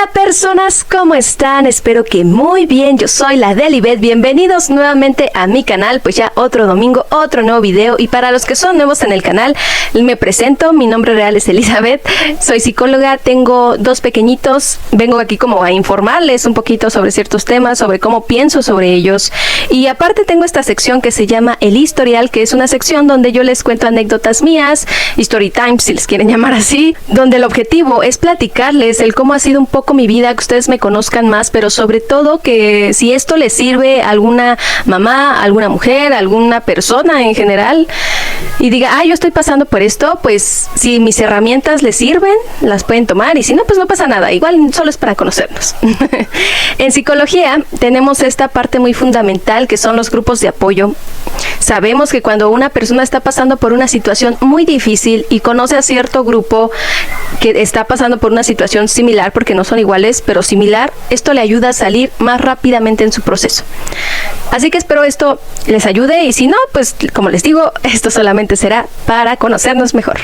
Hola personas, ¿cómo están? Espero que muy bien, yo soy la Delibet. Bienvenidos nuevamente a mi canal, pues ya otro domingo, otro nuevo video. Y para los que son nuevos en el canal, me presento, mi nombre real es Elizabeth, soy psicóloga, tengo dos pequeñitos, vengo aquí como a informarles un poquito sobre ciertos temas, sobre cómo pienso sobre ellos. Y aparte tengo esta sección que se llama El Historial, que es una sección donde yo les cuento anécdotas mías, story time si les quieren llamar así, donde el objetivo es platicarles el cómo ha sido un poco mi vida, que ustedes me conozcan más, pero sobre todo que si esto les sirve a alguna mamá, alguna mujer, alguna persona en general y diga, yo estoy pasando por esto, pues si mis herramientas les sirven, las pueden tomar, y si no, pues no pasa nada, igual solo es para conocernos. En psicología tenemos esta parte muy fundamental que son los grupos de apoyo. Sabemos que cuando una persona está pasando por una situación muy difícil y conoce a cierto grupo que está pasando por una situación similar, porque no son iguales, pero similar, esto le ayuda a salir más rápidamente en su proceso. Así que espero esto les ayude, y si no, pues como les digo, esto solamente será para conocernos mejor.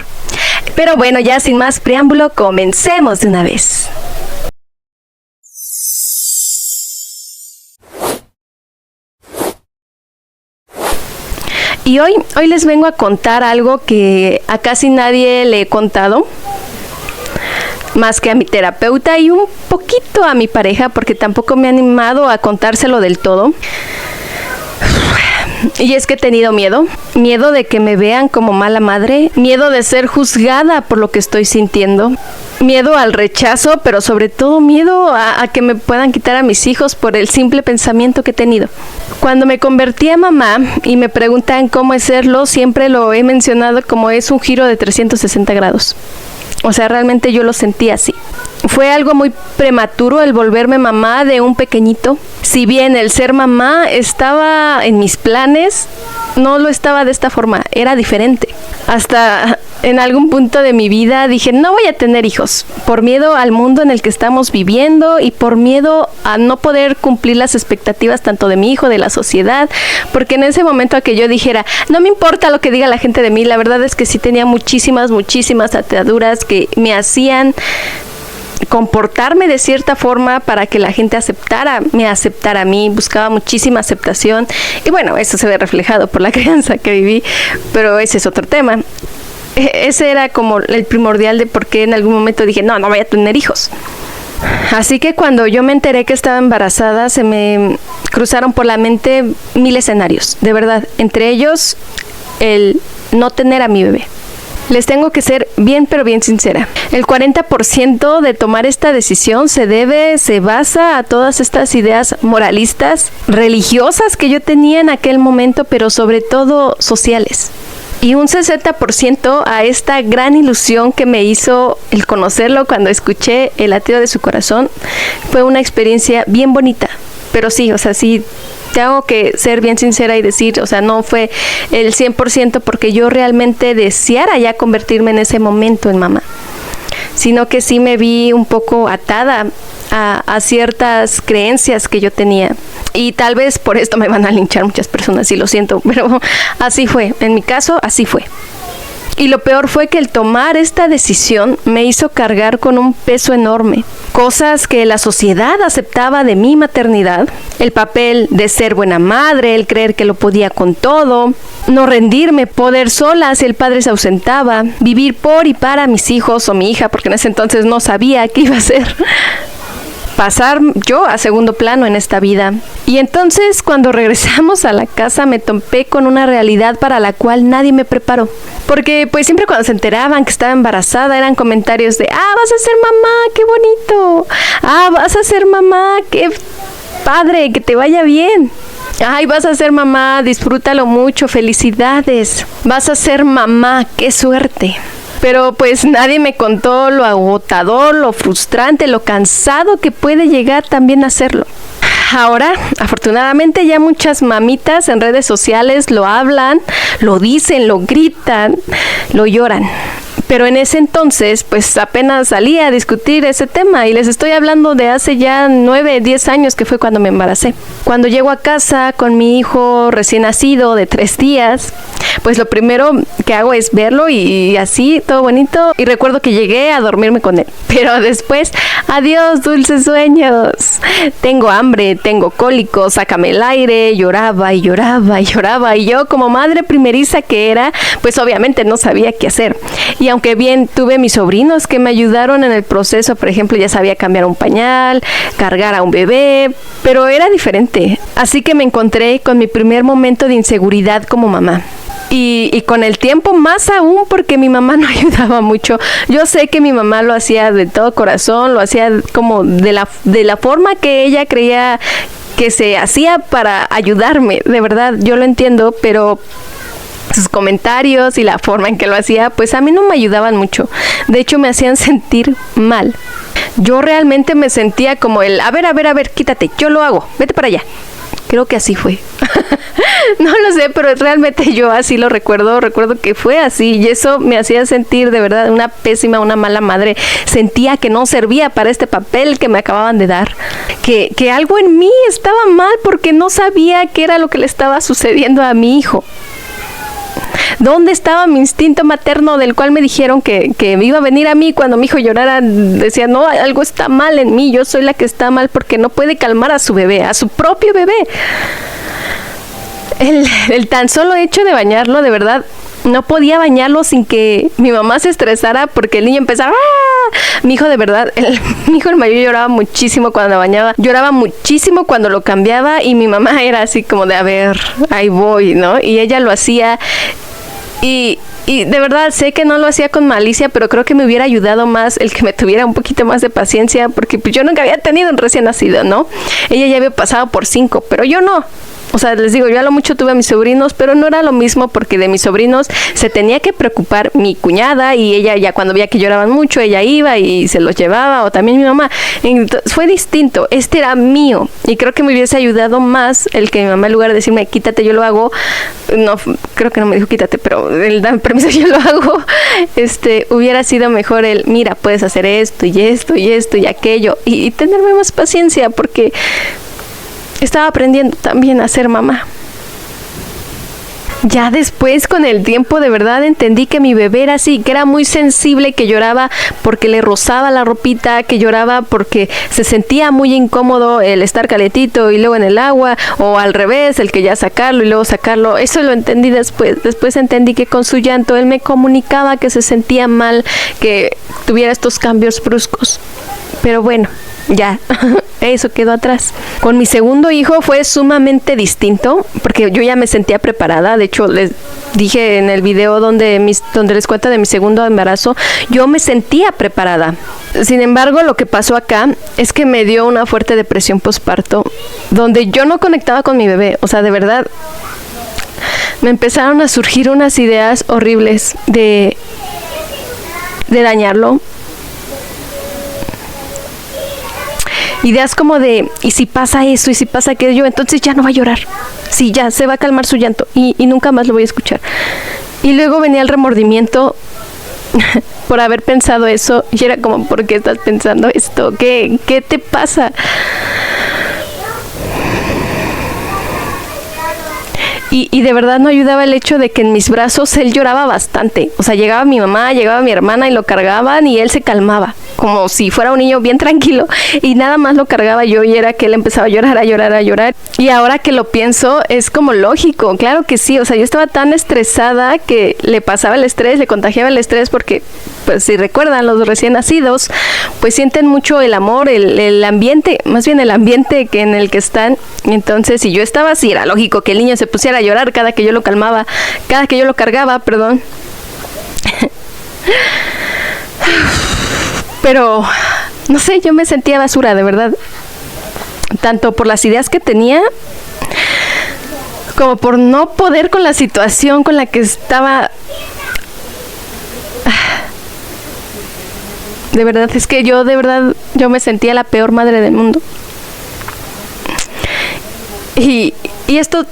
Pero bueno, ya sin más preámbulo, comencemos de una vez. Y hoy les vengo a contar algo que a casi nadie le he contado, más que a mi terapeuta y un poquito a mi pareja, porque tampoco me he animado a contárselo del todo. Y es que he tenido miedo de que me vean como mala madre, miedo de ser juzgada por lo que estoy sintiendo, miedo al rechazo, pero sobre todo miedo a que me puedan quitar a mis hijos por el simple pensamiento que he tenido. Cuando me convertí a mamá y me preguntan cómo es serlo, siempre lo he mencionado como es un giro de 360 grados. O sea, realmente yo lo sentí así. Fue algo muy prematuro el volverme mamá de un pequeñito. Si bien el ser mamá estaba en mis planes, no lo estaba de esta forma, era diferente. Hasta en algún punto de mi vida dije, no voy a tener hijos, por miedo al mundo en el que estamos viviendo y por miedo a no poder cumplir las expectativas tanto de mi hijo, de la sociedad, porque en ese momento a que yo dijera, no me importa lo que diga la gente de mí, la verdad es que sí tenía muchísimas ataduras que me hacían comportarme de cierta forma para que la gente me aceptara a mí, buscaba muchísima aceptación, y bueno, eso se ve reflejado por la crianza que viví, pero ese es otro tema. Ese era como el primordial de por qué en algún momento dije, no voy a tener hijos. Así que cuando yo me enteré que estaba embarazada, se me cruzaron por la mente 1000 escenarios, de verdad, entre ellos el no tener a mi bebé. Les tengo que ser bien sincera. El 40% de tomar esta decisión se basa a todas estas ideas moralistas, religiosas que yo tenía en aquel momento, pero sobre todo sociales. Y un 60% a esta gran ilusión que me hizo el conocerlo cuando escuché el latido de su corazón. Fue una experiencia bien bonita. Pero sí, o sea, sí, tengo que ser bien sincera y decir, o sea, no fue el 100% porque yo realmente deseara ya convertirme en ese momento en mamá, sino que sí me vi un poco atada a ciertas creencias que yo tenía. Y tal vez por esto me van a linchar muchas personas, y lo siento, pero así fue, en mi caso así fue. Y lo peor fue que el tomar esta decisión me hizo cargar con un peso enorme. Cosas que la sociedad aceptaba de mi maternidad, el papel de ser buena madre, el creer que lo podía con todo, no rendirme, poder sola si el padre se ausentaba, vivir por y para mis hijos o mi hija, porque en ese entonces no sabía qué iba a hacer. Pasar yo a segundo plano en esta vida. Y entonces cuando regresamos a la casa me topé con una realidad para la cual nadie me preparó. Porque pues siempre cuando se enteraban que estaba embarazada eran comentarios de, vas a ser mamá, qué bonito. Vas a ser mamá, qué padre, que te vaya bien. Vas a ser mamá, disfrútalo mucho, felicidades. Vas a ser mamá, qué suerte. Pero pues nadie me contó lo agotador, lo frustrante, lo cansado que puede llegar también a hacerlo. Ahora, afortunadamente, ya muchas mamitas en redes sociales lo hablan, lo dicen, lo gritan, lo lloran. Pero en ese entonces, pues apenas salía a discutir ese tema y les estoy hablando de hace ya 9, 10 años que fue cuando me embaracé. Cuando llego a casa con mi hijo recién nacido de 3 días, pues lo primero que hago es verlo y así, todo bonito. Y recuerdo que llegué a dormirme con él. Pero después, adiós, dulces sueños. Tengo hambre, tengo cólicos, sácame el aire. Lloraba y lloraba y lloraba. Y yo, como madre primeriza que era, pues obviamente no sabía qué hacer. Y aunque bien tuve mis sobrinos que me ayudaron en el proceso, por ejemplo, ya sabía cambiar un pañal, cargar a un bebé, pero era diferente. Así que me encontré con mi primer momento de inseguridad como mamá. Y con el tiempo más aún porque mi mamá no ayudaba mucho. Yo sé que mi mamá lo hacía de todo corazón, lo hacía como de la forma que ella creía que se hacía para ayudarme. De verdad, yo lo entiendo, pero sus comentarios y la forma en que lo hacía, pues a mí no me ayudaban mucho. De hecho, me hacían sentir mal. Yo realmente me sentía como a ver, quítate, yo lo hago, vete para allá. Creo que así fue. No lo sé, pero realmente yo así lo recuerdo que fue así y eso me hacía sentir de verdad una mala madre. Sentía que no servía para este papel que me acababan de dar, que algo en mí estaba mal porque no sabía qué era lo que le estaba sucediendo a mi hijo. ¿Dónde estaba mi instinto materno del cual me dijeron que me iba a venir a mí cuando mi hijo llorara? Decía, no, algo está mal en mí, yo soy la que está mal porque no puede calmar a su bebé, a su propio bebé. El tan solo hecho de bañarlo, de verdad, no podía bañarlo sin que mi mamá se estresara porque el niño empezaba, ¡ah! Mi hijo de verdad, mi hijo el mayor lloraba muchísimo cuando bañaba, lloraba muchísimo cuando lo cambiaba y mi mamá era así como de, a ver, ahí voy, ¿no? Y ella lo hacía y de verdad sé que no lo hacía con malicia, pero creo que me hubiera ayudado más el que me tuviera un poquito más de paciencia porque pues yo nunca había tenido un recién nacido, ¿no? Ella ya había pasado por 5, pero yo no. O sea, les digo, yo a lo mucho tuve a mis sobrinos, pero no era lo mismo porque de mis sobrinos se tenía que preocupar mi cuñada y ella ya cuando veía que lloraban mucho, ella iba y se los llevaba, o también mi mamá. Entonces, fue distinto, este era mío y creo que me hubiese ayudado más el que mi mamá en lugar de decirme, quítate, yo lo hago, no, creo que no me dijo quítate, pero el dame permiso, yo lo hago, hubiera sido mejor el, mira, puedes hacer esto y esto y esto y aquello y tenerme más paciencia porque estaba aprendiendo también a ser mamá. Ya después, con el tiempo, de verdad entendí que mi bebé era así, que era muy sensible, que lloraba porque le rozaba la ropita, que lloraba porque se sentía muy incómodo el estar calentito y luego en el agua, o al revés, el que ya sacarlo y luego sacarlo. Eso lo entendí después. Después entendí que con su llanto él me comunicaba que se sentía mal, que tuviera estos cambios bruscos. Pero bueno, ya, eso quedó atrás. Con mi segundo hijo fue sumamente distinto, porque yo ya me sentía preparada. De hecho, les dije en el video donde les cuento de mi segundo embarazo, yo me sentía preparada. Sin embargo, lo que pasó acá es que me dio una fuerte depresión postparto, donde yo no conectaba con mi bebé. O sea, de verdad, me empezaron a surgir unas ideas horribles de dañarlo. Ideas como de, ¿y si pasa eso? ¿Y si pasa aquello? Entonces ya no va a llorar. Sí, ya, se va a calmar su llanto y nunca más lo voy a escuchar. Y luego venía el remordimiento por haber pensado eso. Y era como, ¿por qué estás pensando esto? ¿Qué te pasa? Y de verdad no ayudaba el hecho de que en mis brazos él lloraba bastante. O sea, llegaba mi mamá, llegaba mi hermana y lo cargaban y él se calmaba, como si fuera un niño bien tranquilo. Y nada más lo cargaba yo y era que él empezaba a llorar. Y ahora que lo pienso, es como lógico, claro que sí. O sea, yo estaba tan estresada que le pasaba el estrés, le contagiaba el estrés porque, pues si recuerdan, los recién nacidos, pues sienten mucho el amor, el ambiente, más bien el ambiente que en el que están. Entonces, si yo estaba así, era lógico que el niño se pusiera a llorar cada que yo lo calmaba, cada que yo lo cargaba, perdón. Pero, no sé, yo me sentía basura, de verdad. Tanto por las ideas que tenía, como por no poder con la situación con la que estaba. De verdad, es que yo me sentía la peor madre del mundo. Y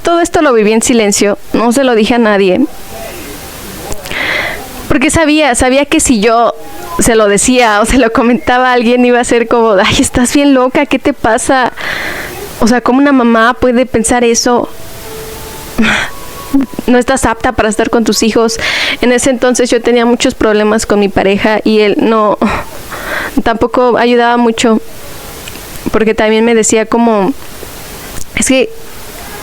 todo esto lo viví en silencio, no se lo dije a nadie. Porque sabía que si yo se lo decía o se lo comentaba a alguien iba a ser como, ay, estás bien loca, ¿qué te pasa? O sea, ¿cómo una mamá puede pensar eso? No estás apta para estar con tus hijos. En ese entonces yo tenía muchos problemas con mi pareja y él tampoco ayudaba mucho, porque también me decía como, es que,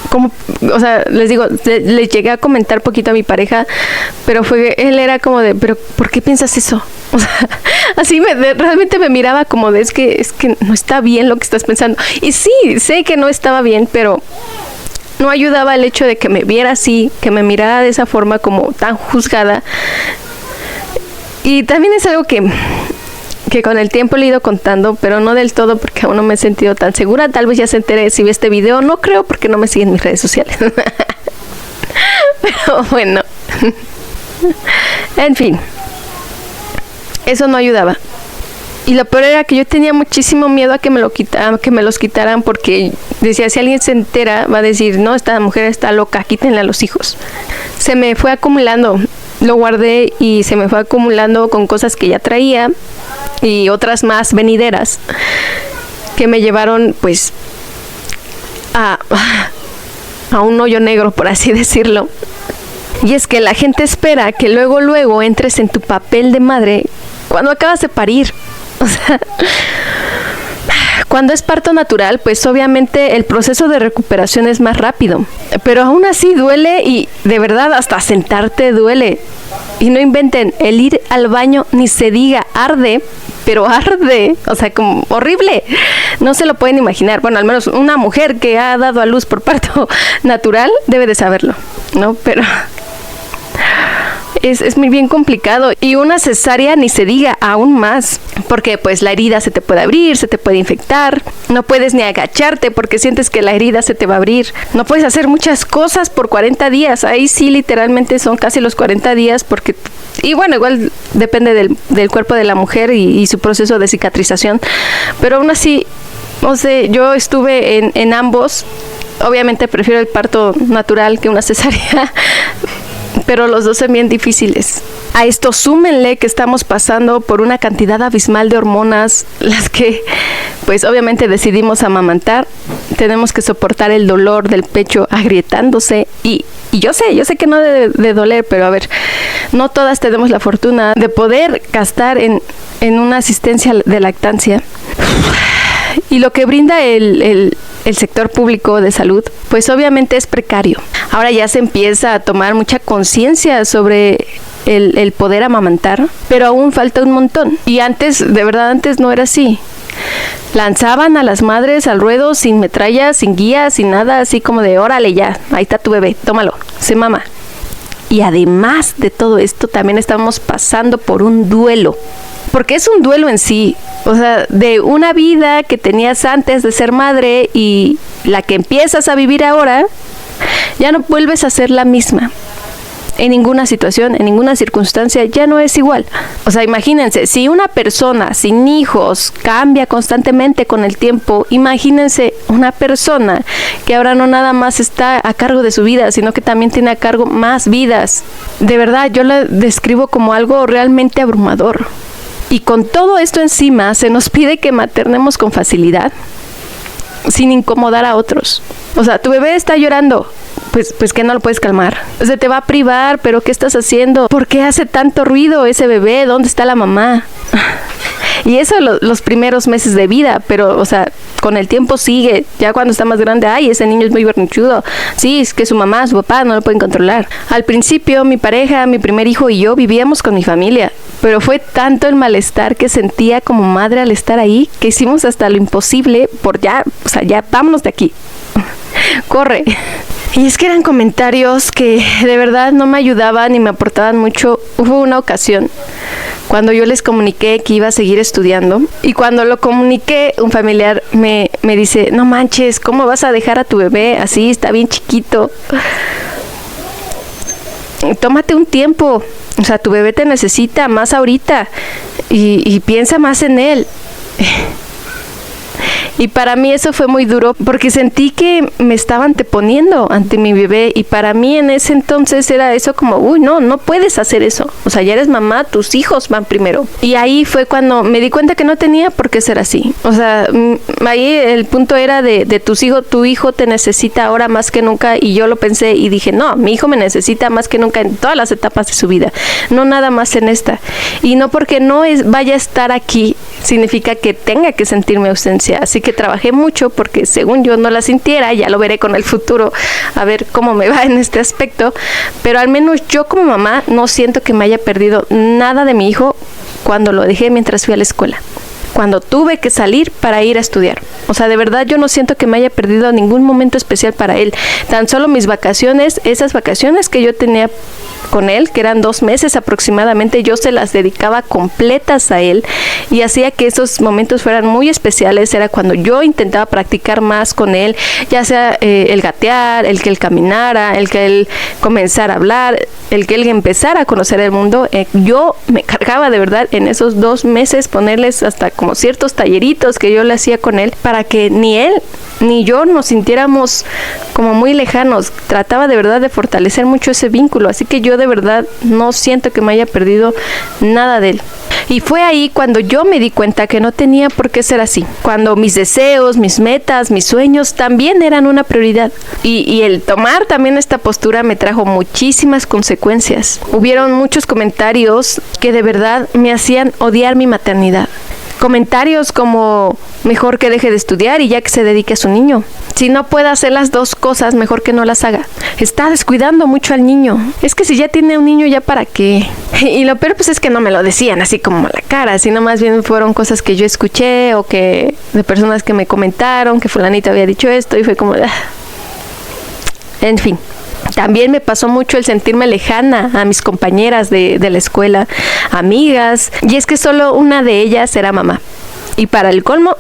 como, o sea, les digo, le llegué a comentar poquito a mi pareja, pero él era como de, pero ¿por qué piensas eso? O sea, así realmente me miraba como de, es que no está bien lo que estás pensando. Y sí, sé que no estaba bien, pero no ayudaba el hecho de que me viera así, que me mirara de esa forma como tan juzgada. Y también es algo que con el tiempo le he ido contando, pero no del todo porque aún no me he sentido tan segura. Tal vez ya se entere si ve este video, no creo porque no me siguen en mis redes sociales. Pero bueno, en fin, eso no ayudaba. Y lo peor era que yo tenía muchísimo miedo a que me los quitaran, porque decía, si alguien se entera va a decir, no, esta mujer está loca, quítenle a los hijos. Se me fue acumulando, lo guardé y se me fue acumulando con cosas que ya traía y otras más venideras que me llevaron pues a un hoyo negro, por así decirlo. Y es que la gente espera que luego entres en tu papel de madre cuando acabas de parir. O sea, cuando es parto natural, pues obviamente el proceso de recuperación es más rápido, pero aún así duele, y de verdad hasta sentarte duele. Y no inventen, el ir al baño ni se diga, arde, pero arde, o sea, como horrible, no se lo pueden imaginar. Bueno, al menos una mujer que ha dado a luz por parto natural debe de saberlo, ¿no? Pero es muy bien complicado, y una cesárea ni se diga, aún más, porque pues la herida se te puede abrir, se te puede infectar, no puedes ni agacharte porque sientes que la herida se te va a abrir, no puedes hacer muchas cosas por 40 días, ahí sí literalmente son casi los 40 días, porque, y bueno, igual depende del cuerpo de la mujer y su proceso de cicatrización, pero aún así, no sé, yo estuve en ambos. Obviamente prefiero el parto natural que una cesárea, pero los dos son bien difíciles. A esto súmenle que estamos pasando por una cantidad abismal de hormonas, las que pues obviamente decidimos amamantar. Tenemos que soportar el dolor del pecho agrietándose, y yo sé que no debe de doler, pero a ver, no todas tenemos la fortuna de poder gastar en una asistencia de lactancia. Y lo que brinda el sector público de salud, pues obviamente es precario. Ahora ya se empieza a tomar mucha conciencia sobre el poder amamantar, pero aún falta un montón. Y antes, de verdad, antes no era así. Lanzaban a las madres al ruedo sin metralla, sin guía, sin nada, así como de, órale ya, ahí está tu bebé, tómalo, se mama. Y además de todo esto, también estamos pasando por un duelo. Porque es un duelo en sí, o sea, de una vida que tenías antes de ser madre y la que empiezas a vivir ahora, ya no vuelves a ser la misma. En ninguna situación, en ninguna circunstancia, ya no es igual. O sea, imagínense, si una persona sin hijos cambia constantemente con el tiempo, imagínense una persona que ahora no nada más está a cargo de su vida, sino que también tiene a cargo más vidas. De verdad, yo la describo como algo realmente abrumador. Y con todo esto encima, se nos pide que maternemos con facilidad, sin incomodar a otros. O sea, tu bebé está llorando, pues que no lo puedes calmar. Se te va a privar, pero ¿qué estás haciendo? ¿Por qué hace tanto ruido ese bebé? ¿Dónde está la mamá? Y eso los primeros meses de vida, pero, o sea, con el tiempo sigue. Ya cuando está más grande, ay, ese niño es muy berrinchudo. Sí, es que su mamá, su papá no lo pueden controlar. Al principio, mi pareja, mi primer hijo y yo vivíamos con mi familia, pero fue tanto el malestar que sentía como madre al estar ahí, que hicimos hasta lo imposible por ya, o sea, ya vámonos de aquí. Corre. Y es que eran comentarios que de verdad no me ayudaban ni me aportaban mucho. Hubo una ocasión cuando yo les comuniqué que iba a seguir estudiando, y cuando lo comuniqué, un familiar me dice, no manches, ¿cómo vas a dejar a tu bebé así? Está bien chiquito. Tómate un tiempo, o sea, tu bebé te necesita más ahorita, y piensa más en él. Y para mí eso fue muy duro porque sentí que me estaba anteponiendo ante mi bebé, y para mí en ese entonces era eso como, uy, no puedes hacer eso. O sea, ya eres mamá, tus hijos van primero. Y ahí fue cuando me di cuenta que no tenía por qué ser así. O sea, ahí el punto era de tus hijos, tu hijo te necesita ahora más que nunca, y yo lo pensé y dije, no, mi hijo me necesita más que nunca en todas las etapas de su vida, no nada más en esta. Y no porque vaya a estar aquí significa que tenga que sentir mi ausencia. Así que trabajé mucho porque según yo no la sintiera. Ya lo veré con el futuro, a ver cómo me va en este aspecto, pero al menos yo como mamá no siento que me haya perdido nada de mi hijo cuando lo dejé mientras fui a la escuela, cuando tuve que salir para ir a estudiar. O sea, de verdad yo no siento que me haya perdido ningún momento especial para él. Tan solo mis vacaciones, esas vacaciones que yo tenía con él, que eran 2 meses aproximadamente, yo se las dedicaba completas a él y hacía que esos momentos fueran muy especiales. Era cuando yo intentaba practicar más con él, ya sea el gatear, el que él caminara, el que él comenzara a hablar, el que él empezara a conocer el mundo. Yo me cargaba de verdad en esos 2 meses ponerles hasta como ciertos talleritos que yo le hacía con él para que ni él ni yo nos sintiéramos como muy lejanos. Trataba de verdad de fortalecer mucho ese vínculo, así que yo de verdad no siento que me haya perdido nada de él. Y fue ahí cuando yo me di cuenta que no tenía por qué ser así, cuando mis deseos, mis metas, mis sueños también eran una prioridad. Y el tomar también esta postura me trajo muchísimas consecuencias. Hubieron muchos comentarios que de verdad me hacían odiar mi maternidad. Comentarios como, mejor que deje de estudiar y ya que se dedique a su niño. Si no puede hacer las 2 cosas, mejor que no las haga. Está descuidando mucho al niño. Es que si ya tiene un niño, ¿ya para qué? Y lo peor pues es que no me lo decían así como a la cara, sino más bien fueron cosas que yo escuché o que de personas que me comentaron que fulanita había dicho esto, y fue como... En fin. También me pasó mucho el sentirme lejana a mis compañeras de la escuela, amigas, y es que solo una de ellas era mamá. Y para el colmo,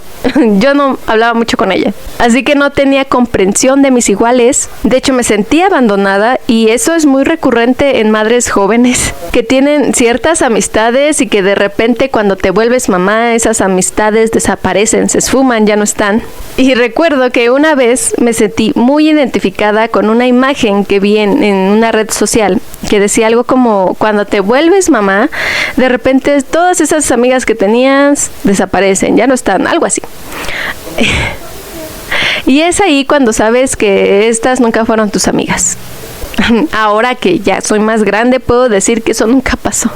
yo no hablaba mucho con ella. Así que no tenía comprensión de mis iguales. De hecho, me sentía abandonada, y eso es muy recurrente en madres jóvenes que tienen ciertas amistades y que de repente cuando te vuelves mamá, esas amistades desaparecen, se esfuman, ya no están. Y recuerdo que una vez me sentí muy identificada con una imagen que vi en una red social que decía algo como, cuando te vuelves mamá, de repente todas esas amigas que tenías desaparecen, ya no están, algo así. Y es ahí cuando sabes que estas nunca fueron tus amigas. Ahora que ya soy más grande, puedo decir que eso nunca pasó.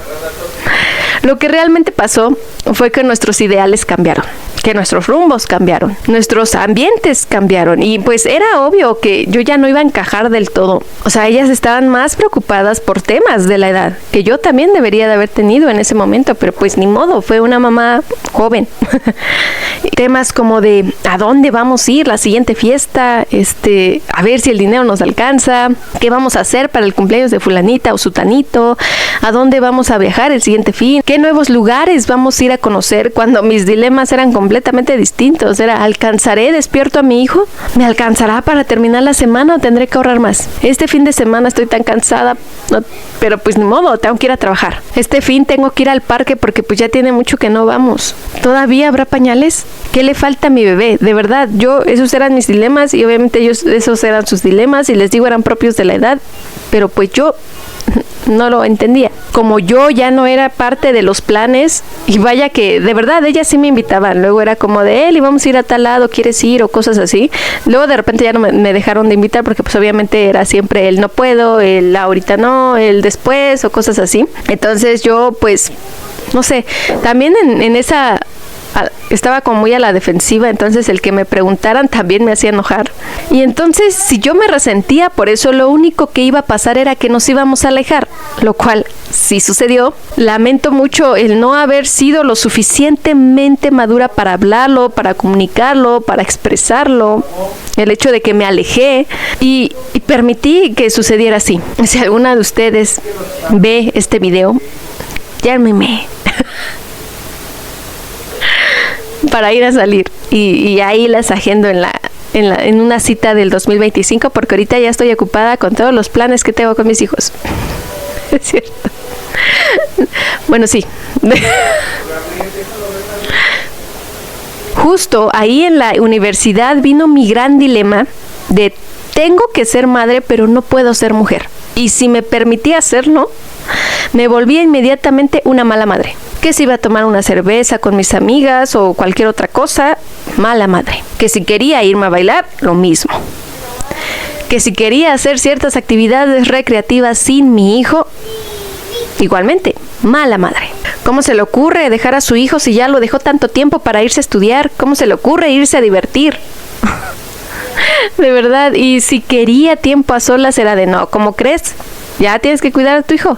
Lo que realmente pasó fue que nuestros ideales cambiaron, que nuestros rumbos cambiaron, nuestros ambientes cambiaron, y pues era obvio que yo ya no iba a encajar del todo. O sea, ellas estaban más preocupadas por temas de la edad que yo también debería de haber tenido en ese momento, pero pues ni modo, fue una mamá joven. Temas como de ¿a dónde vamos a ir la siguiente fiesta? A ver si el dinero nos alcanza, ¿qué vamos a hacer para el cumpleaños de fulanita o sutanito? ¿A dónde vamos a viajar el siguiente fin? ¿Qué nuevos lugares vamos a ir a conocer? Cuando mis dilemas eran completamente distintos. Era, ¿alcanzaré despierto a mi hijo? ¿Me alcanzará para terminar la semana o tendré que ahorrar más? Este fin de semana estoy tan cansada, pero pues ni modo, tengo que ir a trabajar. Este fin tengo que ir al parque porque pues ya tiene mucho que no vamos. ¿Todavía habrá pañales? ¿Qué le falta a mi bebé? De verdad, esos eran mis dilemas, y obviamente esos eran sus dilemas, y les digo, eran propios de la edad, pero pues yo no lo entendía. Como yo ya no era parte de los planes, y vaya que de verdad ellas sí me invitaban, luego era como de él y vamos a ir a tal lado, ¿quieres ir? O cosas así. Luego de repente ya no me dejaron de invitar porque pues obviamente era siempre el no puedo, el ahorita no, el después, o cosas así. Entonces yo pues no sé, también en esa estaba como muy a la defensiva, entonces el que me preguntaran también me hacía enojar. Y entonces, si yo me resentía por eso, lo único que iba a pasar era que nos íbamos a alejar, lo cual sí sucedió. Lamento mucho el no haber sido lo suficientemente madura para hablarlo, para comunicarlo, para expresarlo. El hecho de que me alejé y permití que sucediera así. Si alguna de ustedes ve este video, llámeme para ir a salir, y ahí las agendo en una cita del 2025, porque ahorita ya estoy ocupada con todos los planes que tengo con mis hijos. Es cierto. Bueno, sí. Justo ahí en la universidad vino mi gran dilema de tengo que ser madre, pero no puedo ser mujer. Y si me permitía hacerlo, me volvía inmediatamente una mala madre. Que si iba a tomar una cerveza con mis amigas o cualquier otra cosa, mala madre. Que si quería irme a bailar, lo mismo. Que si quería hacer ciertas actividades recreativas sin mi hijo, igualmente, mala madre. ¿Cómo se le ocurre dejar a su hijo si ya lo dejó tanto tiempo para irse a estudiar? ¿Cómo se le ocurre irse a divertir? De verdad, y si quería tiempo a solas era de no, ¿cómo crees? Ya tienes que cuidar a tu hijo.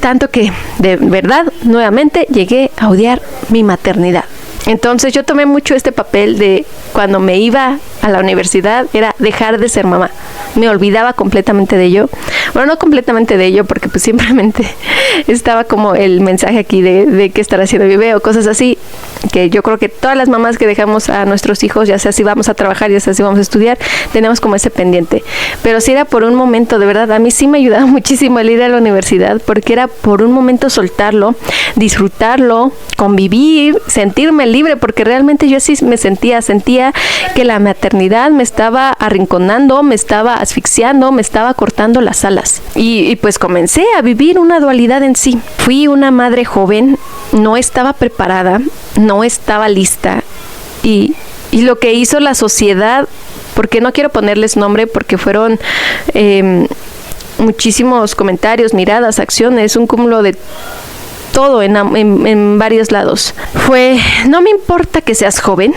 Tanto que, de verdad, nuevamente llegué a odiar mi maternidad. Entonces yo tomé mucho este papel de cuando me iba a la universidad era dejar de ser mamá. Me olvidaba completamente de ello. Bueno, no completamente de ello porque pues simplemente estaba como el mensaje aquí de qué estar haciendo mi bebé o cosas así, que yo creo que todas las mamás que dejamos a nuestros hijos, ya sea si vamos a trabajar, ya sea si vamos a estudiar, tenemos como ese pendiente. Pero si era por un momento, de verdad, a mí sí me ayudaba muchísimo el ir a la universidad porque era por un momento soltarlo, disfrutarlo, convivir, sentirme libre, porque realmente yo así me sentía que la maternidad me estaba arrinconando, me estaba asfixiando, me estaba cortando las alas. Y pues comencé a vivir una dualidad en sí. Fui una madre joven, no estaba preparada, no estaba lista. Y lo que hizo la sociedad, porque no quiero ponerles nombre, porque fueron muchísimos comentarios, miradas, acciones, un cúmulo de todo en varios lados. No me importa que seas joven,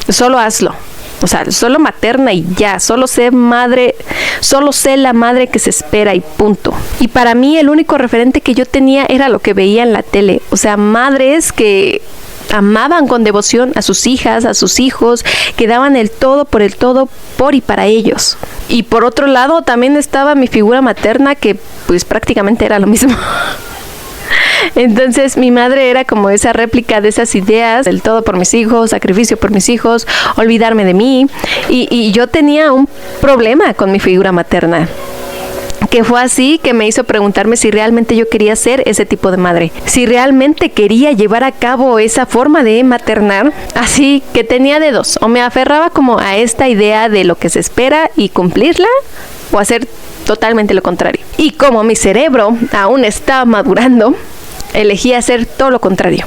solo hazlo. O sea, solo materna y ya, solo sé la madre que se espera y punto. Y para mí el único referente que yo tenía era lo que veía en la tele. O sea, madres que amaban con devoción a sus hijas, a sus hijos, que daban el todo por y para ellos. Y por otro lado también estaba mi figura materna que pues prácticamente era lo mismo. Entonces mi madre era como esa réplica de esas ideas, del todo por mis hijos, sacrificio por mis hijos, olvidarme de mí, y yo tenía un problema con mi figura materna, que fue así que me hizo preguntarme si realmente yo quería ser ese tipo de madre, si realmente quería llevar a cabo esa forma de maternar. Así que tenía de dos: o me aferraba como a esta idea de lo que se espera y cumplirla, o hacer totalmente lo contrario. Y como mi cerebro aún estaba madurando, elegí hacer todo lo contrario.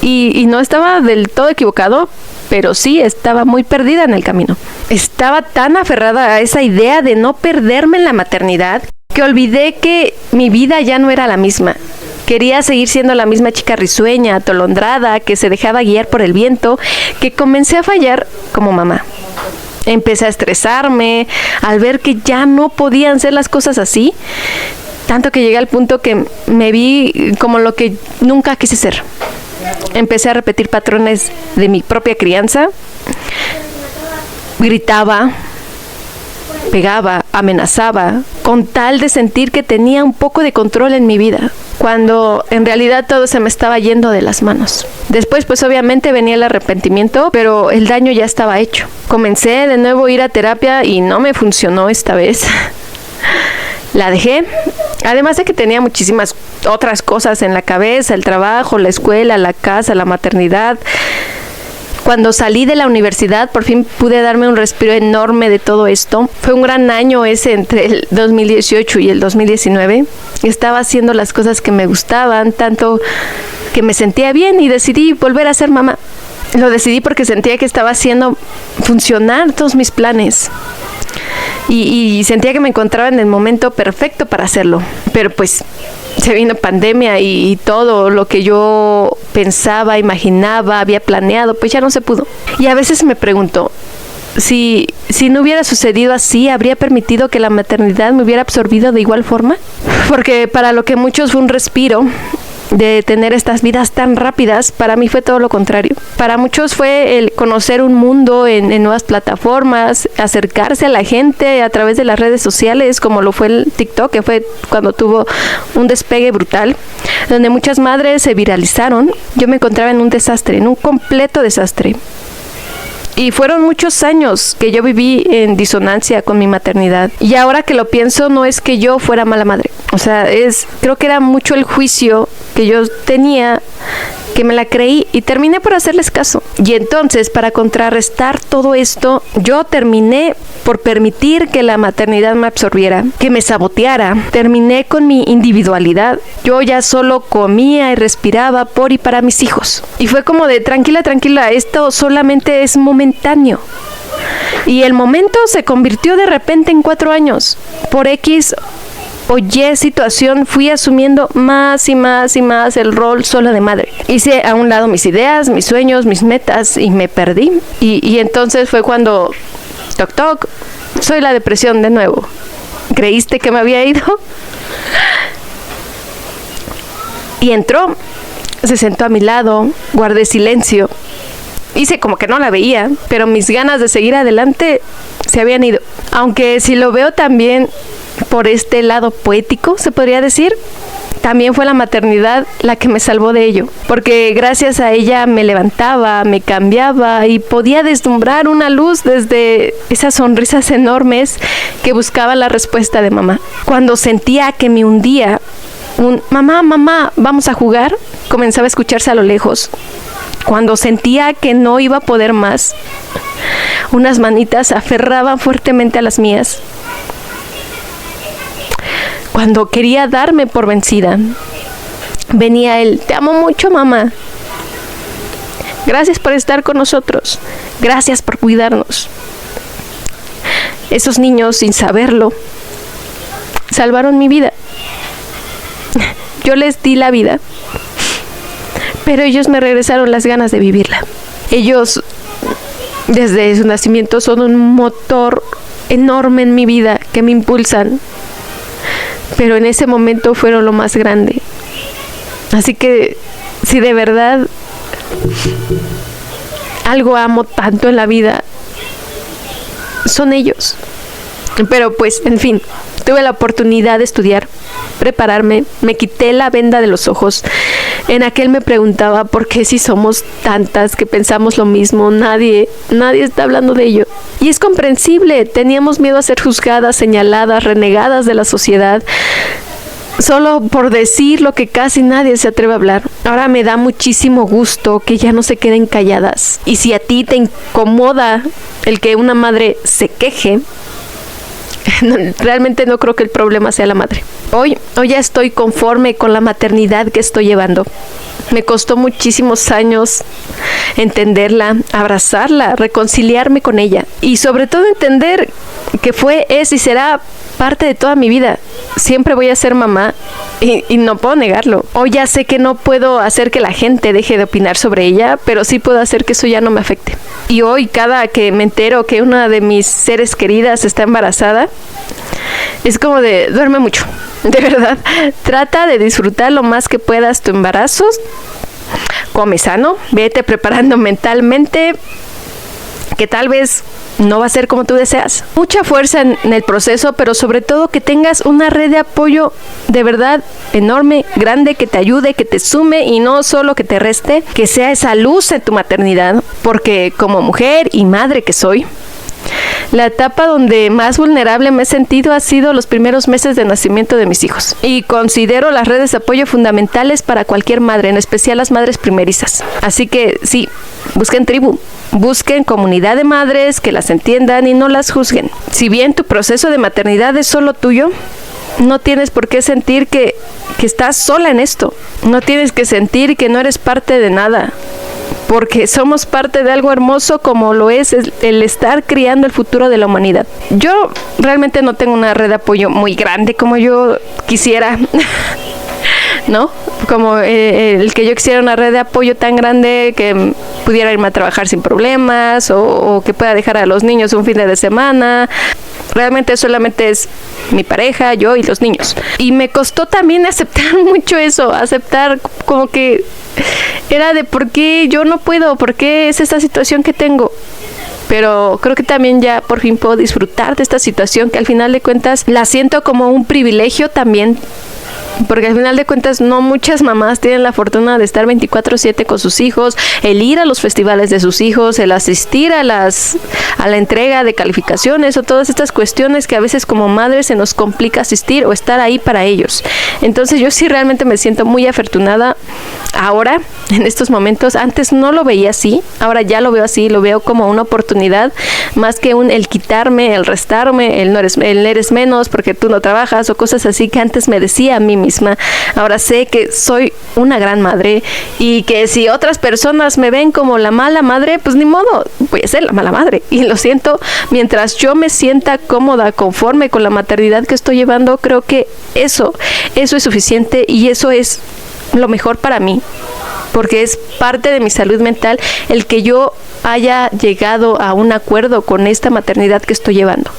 Y no estaba del todo equivocado, pero sí estaba muy perdida en el camino. Estaba tan aferrada a esa idea de no perderme en la maternidad que olvidé que mi vida ya no era la misma. Quería seguir siendo la misma chica risueña, atolondrada, que se dejaba guiar por el viento, que comencé a fallar como mamá. Empecé a estresarme al ver que ya no podían ser las cosas así, tanto que llegué al punto que me vi como lo que nunca quise ser. Empecé a repetir patrones de mi propia crianza. Gritaba, pegaba, amenazaba, con tal de sentir que tenía un poco de control en mi vida, cuando en realidad todo se me estaba yendo de las manos. Después pues obviamente venía el arrepentimiento, pero el daño ya estaba hecho. Comencé de nuevo a ir a terapia y no me funcionó esta vez. La dejé, además de que tenía muchísimas otras cosas en la cabeza: el trabajo, la escuela, la casa, la maternidad. Cuando salí de la universidad, por fin pude darme un respiro enorme de todo esto. Fue un gran año ese entre el 2018 y el 2019. Estaba haciendo las cosas que me gustaban, tanto que me sentía bien, y decidí volver a ser mamá. Lo decidí porque sentía que estaba haciendo funcionar todos mis planes. Y sentía que me encontraba en el momento perfecto para hacerlo. Pero pues se vino pandemia y todo lo que yo pensaba, imaginaba, había planeado, pues ya no se pudo. Y a veces me pregunto, si no hubiera sucedido así, ¿habría permitido que la maternidad me hubiera absorbido de igual forma? Porque para lo que muchos fue un respiro de tener estas vidas tan rápidas, para mí fue todo lo contrario. Para muchos fue el conocer un mundo en nuevas plataformas, acercarse a la gente a través de las redes sociales, como lo fue el TikTok, que fue cuando tuvo un despegue brutal, donde muchas madres se viralizaron. Yo me encontraba en un desastre, en un completo desastre. Y fueron muchos años que yo viví en disonancia con mi maternidad. Y ahora que lo pienso, no es que yo fuera mala madre. O sea, creo que era mucho el juicio que yo tenía, que me la creí y terminé por hacerles caso. Y entonces, para contrarrestar todo esto, yo terminé por permitir que la maternidad me absorbiera, que me saboteara. Terminé con mi individualidad. Yo ya solo comía y respiraba por y para mis hijos. Y fue como de, tranquila, tranquila, esto solamente es momentáneo. Y el momento se convirtió de repente en 4 años. Por X o Y situación fui asumiendo más y más y más el rol sola de madre. Hice a un lado mis ideas, mis sueños, mis metas y me perdí. Y entonces fue cuando, toc toc, soy la depresión de nuevo. ¿Creíste que me había ido? Y entró, se sentó a mi lado, guardé silencio. Hice como que no la veía, pero mis ganas de seguir adelante se habían ido. Aunque si lo veo también por este lado poético, se podría decir, también fue la maternidad la que me salvó de ello. Porque gracias a ella me levantaba, me cambiaba y podía deslumbrar una luz desde esas sonrisas enormes que buscaba la respuesta de mamá. Cuando sentía que me hundía, un mamá, mamá, vamos a jugar, comenzaba a escucharse a lo lejos. Cuando sentía que no iba a poder más, unas manitas se aferraban fuertemente a las mías. Cuando quería darme por vencida, venía él, te amo mucho, mamá. Gracias por estar con nosotros. Gracias por cuidarnos. Esos niños, sin saberlo, salvaron mi vida. Yo les di la vida, pero ellos me regresaron las ganas de vivirla. Ellos, desde su nacimiento, son un motor enorme en mi vida que me impulsan, pero en ese momento fueron lo más grande. Así que, si de verdad algo amo tanto en la vida, son ellos. Pero pues, en fin, tuve la oportunidad de estudiar, prepararme, me quité la venda de los ojos. En aquel me preguntaba por qué si somos tantas que pensamos lo mismo, nadie está hablando de ello. Y es comprensible, teníamos miedo a ser juzgadas, señaladas, renegadas de la sociedad, solo por decir lo que casi nadie se atreve a hablar. Ahora me da muchísimo gusto que ya no se queden calladas. Y si a ti te incomoda el que una madre se queje, realmente no creo que el problema sea la madre. Hoy ya estoy conforme con la maternidad que estoy llevando. Me costó muchísimos años entenderla, abrazarla, reconciliarme con ella y sobre todo entender que es y será parte de toda mi vida. Siempre voy a ser mamá y no puedo negarlo. Hoy ya sé que no puedo hacer que la gente deje de opinar sobre ella, pero sí puedo hacer que eso ya no me afecte. Y hoy, cada que me entero que una de mis seres queridas está embarazada, es como de, duerme mucho, de verdad. Trata de disfrutar lo más que puedas tu embarazo. Come sano, vete preparando mentalmente, que tal vez no va a ser como tú deseas. Mucha fuerza en el proceso, pero sobre todo que tengas una red de apoyo de verdad enorme, grande, que te ayude, que te sume y no solo que te reste, que sea esa luz en tu maternidad, porque como mujer y madre que soy, la etapa donde más vulnerable me he sentido ha sido los primeros meses de nacimiento de mis hijos. Y considero las redes de apoyo fundamentales para cualquier madre, en especial las madres primerizas. Así que sí, busquen tribu, busquen comunidad de madres que las entiendan y no las juzguen. Si bien tu proceso de maternidad es solo tuyo, no tienes por qué sentir que estás sola en esto. No tienes que sentir que no eres parte de nada, porque somos parte de algo hermoso como lo es el estar criando el futuro de la humanidad. Yo realmente no tengo una red de apoyo muy grande como yo quisiera, ¿no? Como el que yo quisiera una red de apoyo tan grande que pudiera irme a trabajar sin problemas o que pueda dejar a los niños un fin de semana. Realmente solamente es mi pareja, yo y los niños. Y me costó también aceptar mucho eso, aceptar como que era de por qué yo no puedo, por qué es esta situación que tengo. Pero creo que también ya por fin puedo disfrutar de esta situación que al final de cuentas la siento como un privilegio también. Porque al final de cuentas no muchas mamás tienen la fortuna de estar 24/7 con sus hijos, el ir a los festivales de sus hijos, el asistir a la entrega de calificaciones o todas estas cuestiones que a veces como madres se nos complica asistir o estar ahí para ellos. Entonces yo sí realmente me siento muy afortunada ahora, en estos momentos, antes no lo veía así, ahora ya lo veo así, lo veo como una oportunidad, más que el quitarme, el restarme, el eres menos porque tú no trabajas o cosas así que antes me decía a mí misma. Ahora sé que soy una gran madre y que si otras personas me ven como la mala madre, pues ni modo, voy a ser la mala madre. Y lo siento, mientras yo me sienta cómoda, conforme con la maternidad que estoy llevando, creo que eso es suficiente y eso es lo mejor para mí, porque es parte de mi salud mental el que yo haya llegado a un acuerdo con esta maternidad que estoy llevando.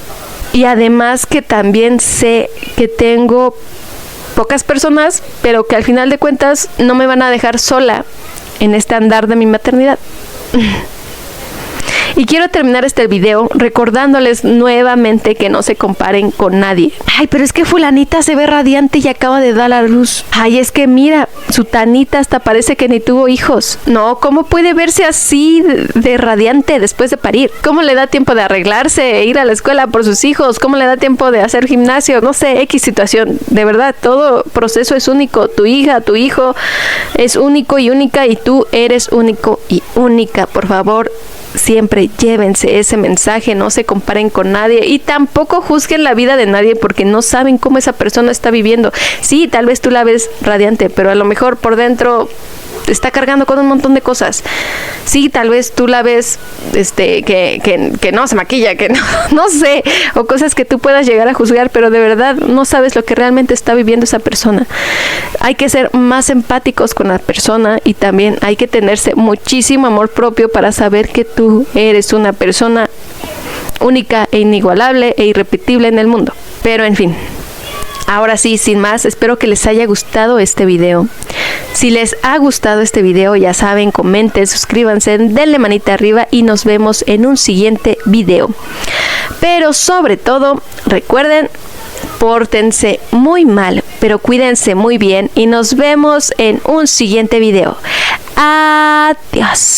Y además que también sé que tengo pocas personas, pero que al final de cuentas no me van a dejar sola en este andar de mi maternidad. Y quiero terminar este video recordándoles nuevamente que no se comparen con nadie. Ay, pero es que fulanita se ve radiante y acaba de dar a luz. Ay, es que mira, su tanita hasta parece que ni tuvo hijos. No, ¿cómo puede verse así de radiante después de parir? ¿Cómo le da tiempo de arreglarse e ir a la escuela por sus hijos? ¿Cómo le da tiempo de hacer gimnasio? No sé, X situación. De verdad, todo proceso es único. Tu hija, tu hijo es único y única y tú eres único y única. Por favor, siempre llévense ese mensaje, no se comparen con nadie y tampoco juzguen la vida de nadie porque no saben cómo esa persona está viviendo. Sí, tal vez tú la ves radiante, pero a lo mejor por dentro está cargando con un montón de cosas. Sí, tal vez tú la ves que no se maquilla, que no sé, o cosas que tú puedas llegar a juzgar, pero de verdad no sabes lo que realmente está viviendo esa persona. Hay que ser más empáticos con la persona y también hay que tenerse muchísimo amor propio para saber que tú eres una persona única e inigualable e irrepetible en el mundo. Pero en fin, ahora sí, sin más, espero que les haya gustado este video. Si les ha gustado este video, ya saben, comenten, suscríbanse, denle manita arriba y nos vemos en un siguiente video. Pero sobre todo, recuerden, pórtense muy mal, pero cuídense muy bien y nos vemos en un siguiente video. Adiós.